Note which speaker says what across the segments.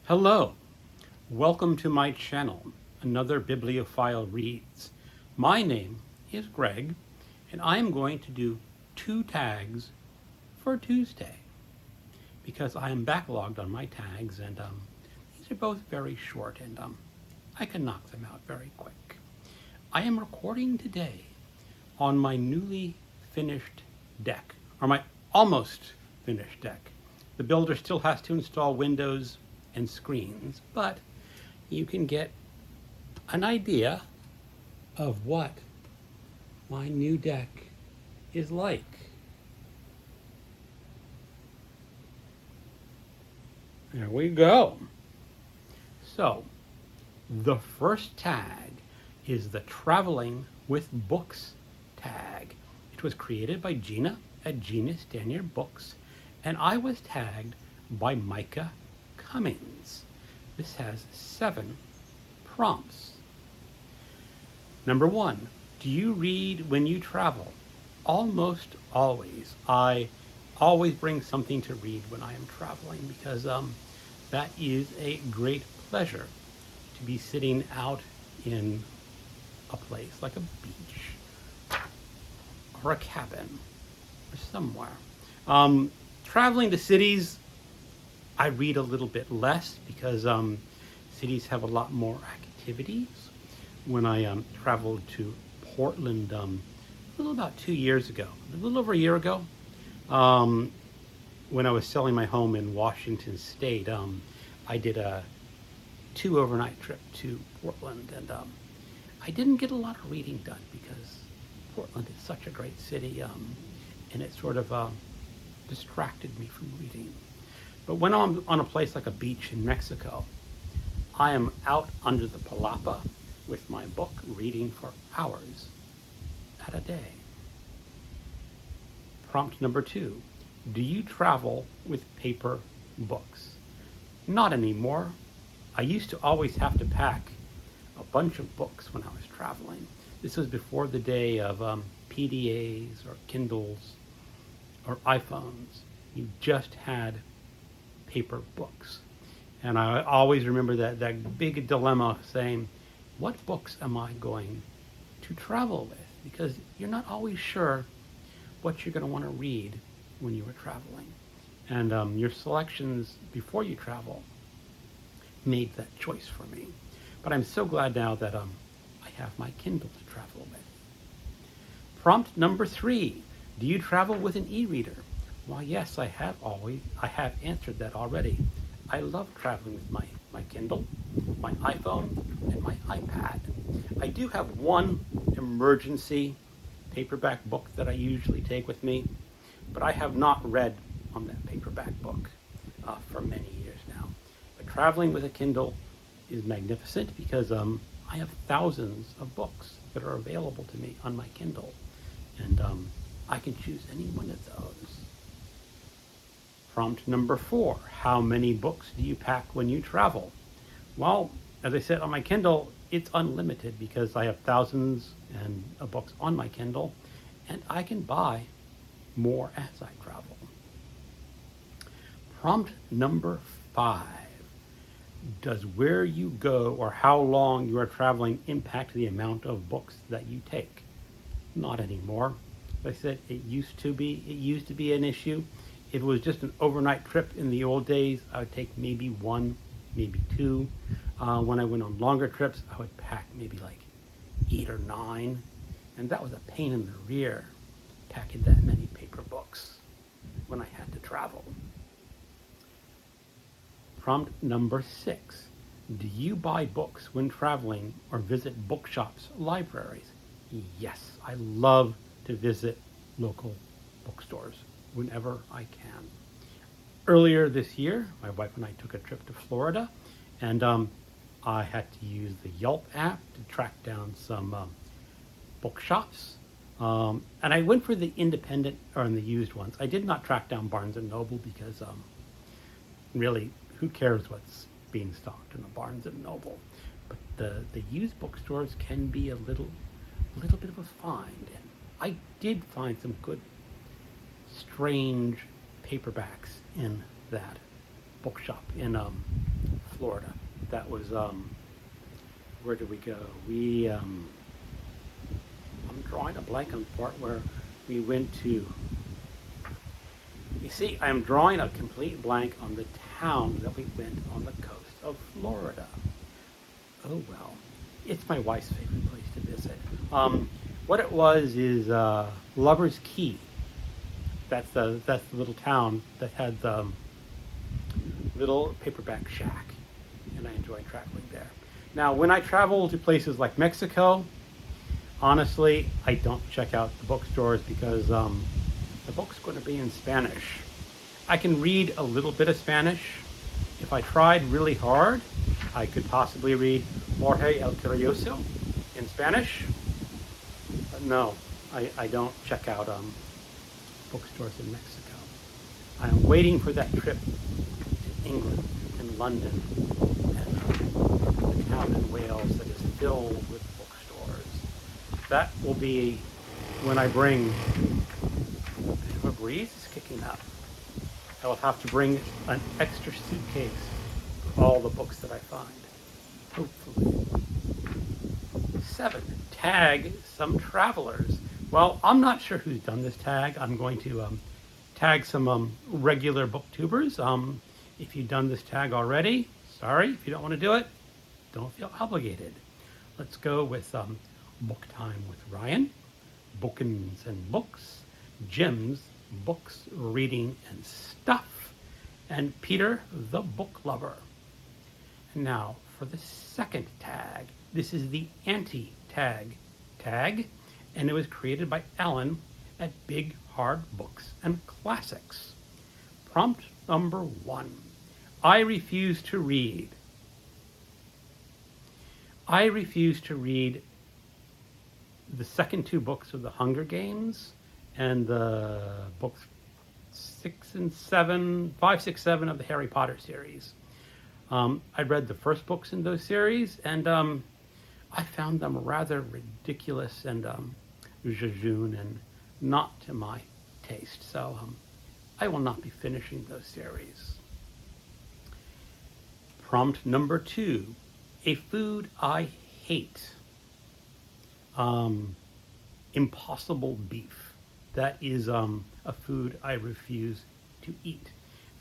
Speaker 1: Hello, welcome to my channel, Another Bibliophile Reads. My name is Greg, and I am going to do 2 tags for Tuesday because I am backlogged on my tags, and these are both very short, and I can knock them out very quick. I am recording today on my newly finished deck, or my almost finished deck. The builder still has to install windows and screens, but you can get an idea of what my new deck is like. There we go. So, the first tag is the Traveling with Books tag. It was created by Gina at Gina Stanier Books, and I was tagged by Micah Cummings. This has 7 prompts. Number 1, do you read when you travel? Almost always. I always bring something to read when I am traveling because that is a great pleasure to be sitting out in a place like a beach or a cabin or somewhere. Traveling to cities, I read a little bit less because cities have a lot more activities. When I traveled to Portland a little about 2 years ago, a little over a year ago, when I was selling my home in Washington State, I did a 2 overnight trip to Portland, and I didn't get a lot of reading done because Portland is such a great city, and it sort of distracted me from reading. But when I'm on a place like a beach in Mexico, I am out under the palapa with my book reading for hours at a day. Prompt number 2, do you travel with paper books? Not anymore. I used to always have to pack a bunch of books when I was traveling. This was before the day of PDAs or Kindles or iPhones. You just had paper books. And I always remember that big dilemma saying, what books am I going to travel with? Because you're not always sure what you're going to want to read when you are traveling. And your selections before you travel made that choice for me. But I'm so glad now that I have my Kindle to travel with. Prompt number 3, do you travel with an e-reader? Why, yes, I have answered that already. I love traveling with my Kindle, my iPhone, and my iPad. I do have one emergency paperback book that I usually take with me, but I have not read on that paperback book for many years now. But traveling with a Kindle is magnificent because I have thousands of books that are available to me on my Kindle, and I can choose any one of those. Prompt number 4, how many books do you pack when you travel? Well, as I said on my Kindle, it's unlimited because I have thousands of books on my Kindle, and I can buy more as I travel. Prompt number 5, does where you go or how long you are traveling impact the amount of books that you take? Not anymore. As I said, it used to be an issue. If it was just an overnight trip in the old days, I would take maybe 1, maybe 2. When I went on longer trips, I would pack maybe like 8 or 9. And that was a pain in the rear, packing that many paper books when I had to travel. Prompt number 6, do you buy books when traveling or visit bookshops, libraries? Yes, I love to visit local bookstores whenever I can. Earlier this year, my wife and I took a trip to Florida, and I had to use the Yelp app to track down some bookshops. And I went for the independent or the used ones. I did not track down Barnes & Noble because really, who cares what's being stocked in a Barnes & Noble? But the used bookstores can be a little bit of a find. And I did find some good strange paperbacks in that bookshop in Florida. That was, where did we go? I'm drawing a blank on the part where we went to. You see, I'm drawing a complete blank on the town that we went on the coast of Florida. Oh well, it's my wife's favorite place to visit. What it was is Lover's Key. That's the little town that had the little paperback shack, and I enjoy traveling there. Now, when I travel to places like Mexico, honestly, I don't check out the bookstores because the book's going to be in Spanish. I can read a little bit of Spanish. If I tried really hard, I could possibly read Jorge el Curioso in Spanish. But no, I don't check out bookstores in Mexico. I am waiting for that trip to England and London and the town in Wales that is filled with bookstores. That will be when I bring. A breeze is kicking up. I will have to bring an extra suitcase for all the books that I find. Hopefully. 7. Tag some travelers. Well, I'm not sure who's done this tag. I'm going to tag some regular booktubers. If you've done this tag already, sorry. If you don't want to do it, don't feel obligated. Let's go with Book Time with Ryan, Bookins and Books, Jim's Books, Reading, and Stuff, and Peter the Book Lover. Now, for the second tag, this is the anti-tag tag, and it was created by Ellen at Big Hard Books and Classics. Prompt number 1. I refuse to read. I refuse to read the second 2 books of the Hunger Games and the books 5, 6, 7 of the Harry Potter series. I read the first books in those series, and I found them rather ridiculous and jejune and not to my taste. So I will not be finishing those series. Prompt number 2, a food I hate. Impossible beef. That is a food I refuse to eat.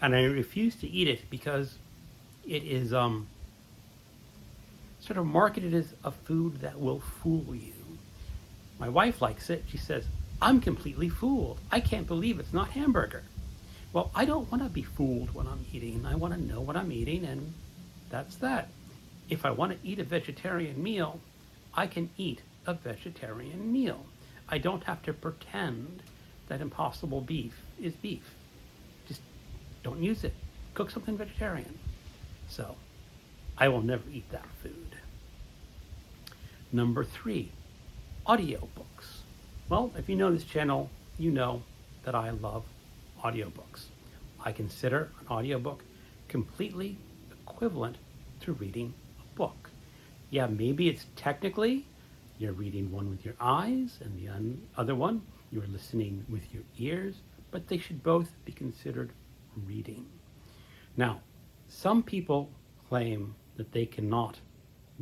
Speaker 1: And I refuse to eat it because it is sort of marketed as a food that will fool you. My wife likes it. She says, I'm completely fooled. I can't believe it's not hamburger. Well, I don't want to be fooled when I'm eating. I want to know what I'm eating, and that's that. If I want to eat a vegetarian meal, I can eat a vegetarian meal. I don't have to pretend that impossible beef is beef. Just don't use it. Cook something vegetarian. So I will never eat that food. Number 3, audiobooks. Well, if you know this channel, you know that I love audiobooks. I consider an audiobook completely equivalent to reading a book. Yeah, maybe it's technically you're reading one with your eyes and the other one you're listening with your ears, but they should both be considered reading. Now, some people claim that they cannot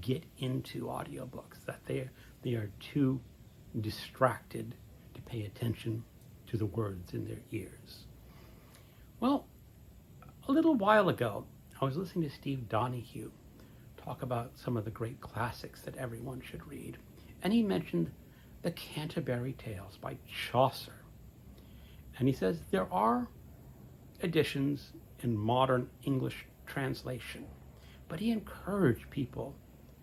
Speaker 1: get into audiobooks, that they are too distracted to pay attention to the words in their ears. Well, a little while ago, I was listening to Steve Donahue talk about some of the great classics that everyone should read. And he mentioned the Canterbury Tales by Chaucer. And he says there are editions in modern English translation, but he encouraged people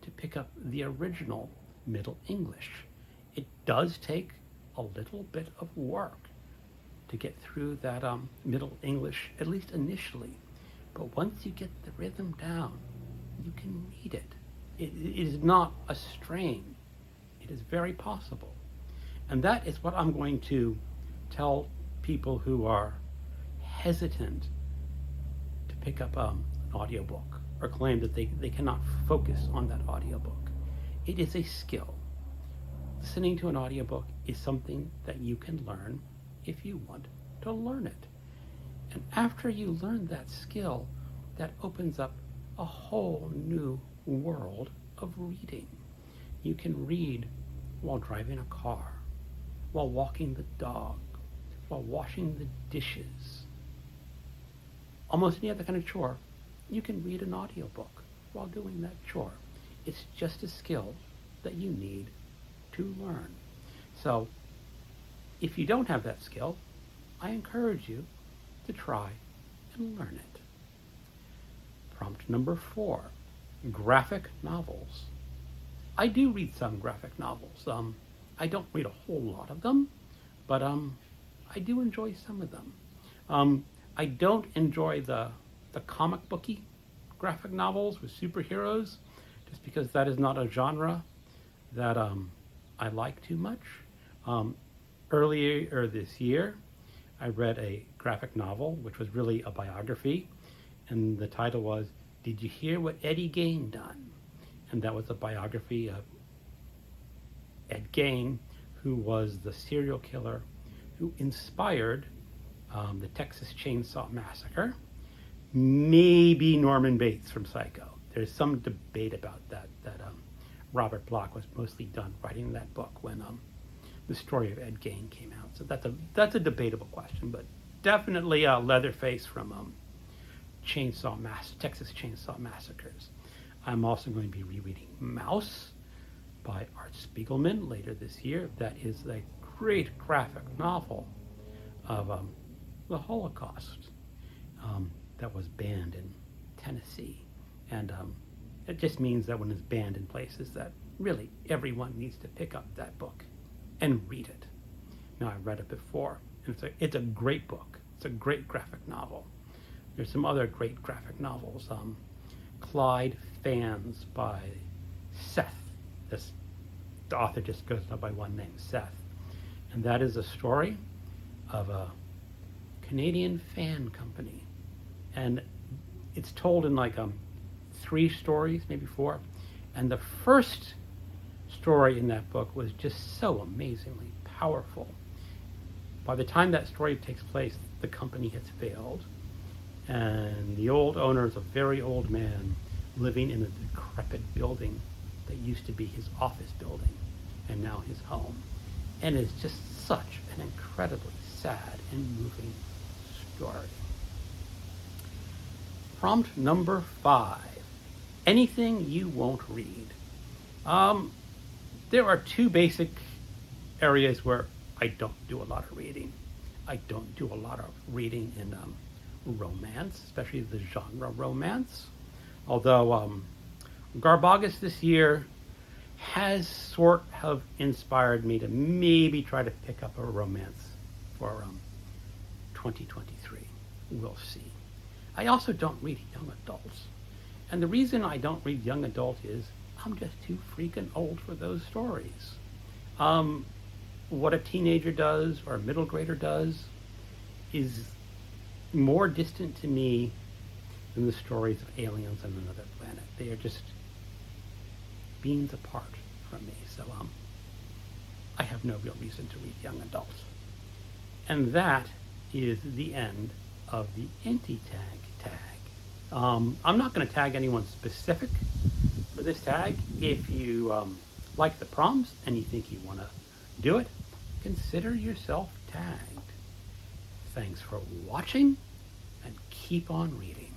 Speaker 1: to pick up the original Middle English. It does take a little bit of work to get through that Middle English, at least initially. But once you get the rhythm down, you can read it. It is not a strain. It is very possible. And that is what I'm going to tell people who are hesitant to pick up an audiobook or claim that they cannot focus on that audiobook. It is a skill. Listening to an audiobook is something that you can learn if you want to learn it. And after you learn that skill, that opens up a whole new world of reading. You can read while driving a car, while walking the dog, while washing the dishes, almost any other kind of chore. You can read an audiobook while doing that chore. It's just a skill that you need to learn. So if you don't have that skill, I encourage you to try and learn it. Prompt number 4, graphic novels. I do read some graphic novels. I don't read a whole lot of them, but I do enjoy some of them. I don't enjoy the comic booky graphic novels with superheroes, just because that is not a genre that I like too much. Earlier this year, I read a graphic novel, which was really a biography, and the title was, Did You Hear What Eddie Gain Done? And that was a biography of Ed Gain, who was the serial killer who inspired the Texas Chainsaw Massacre, maybe Norman Bates from Psycho. There's some debate about that Robert Bloch was mostly done writing that book when the story of Ed Gain came out. So that's a debatable question, but definitely Leatherface from Texas Chainsaw Massacres. I'm also going to be rereading Mouse by Art Spiegelman later this year. That is a great graphic novel of the Holocaust that was banned in Tennessee. And it just means that when it's banned in places that really everyone needs to pick up that book and read it. Now, I read it before, and it's a great book. It's a great graphic novel. There's some other great graphic novels. Clyde Fans by Seth. The author just goes by one name, Seth. And that is a story of a Canadian fan company. And it's told in like 3 stories, maybe 4. And the first story in that book was just so amazingly powerful. By the time that story takes place, the company has failed. And the old owner is a very old man living in a decrepit building that used to be his office building and now his home. And it's just such an incredibly sad and moving story. Prompt number 5. Anything you won't read. There are 2 basic areas where I don't do a lot of reading. I don't do a lot of reading in romance, especially the genre romance. Although Garbagus this year has sort of inspired me to maybe try to pick up a romance for 2023. We'll see. I also don't read young adults. And the reason I don't read young adult is I'm just too freaking old for those stories. What a teenager does or a middle grader does is more distant to me than the stories of aliens on another planet. They are just beings apart from me. So I have no real reason to read young adults. And that is the end of the anti-tag tag. I'm not going to tag anyone specific for this tag. If you like the prompts and you think you want to do it, consider yourself tagged. Thanks for watching, and keep on reading.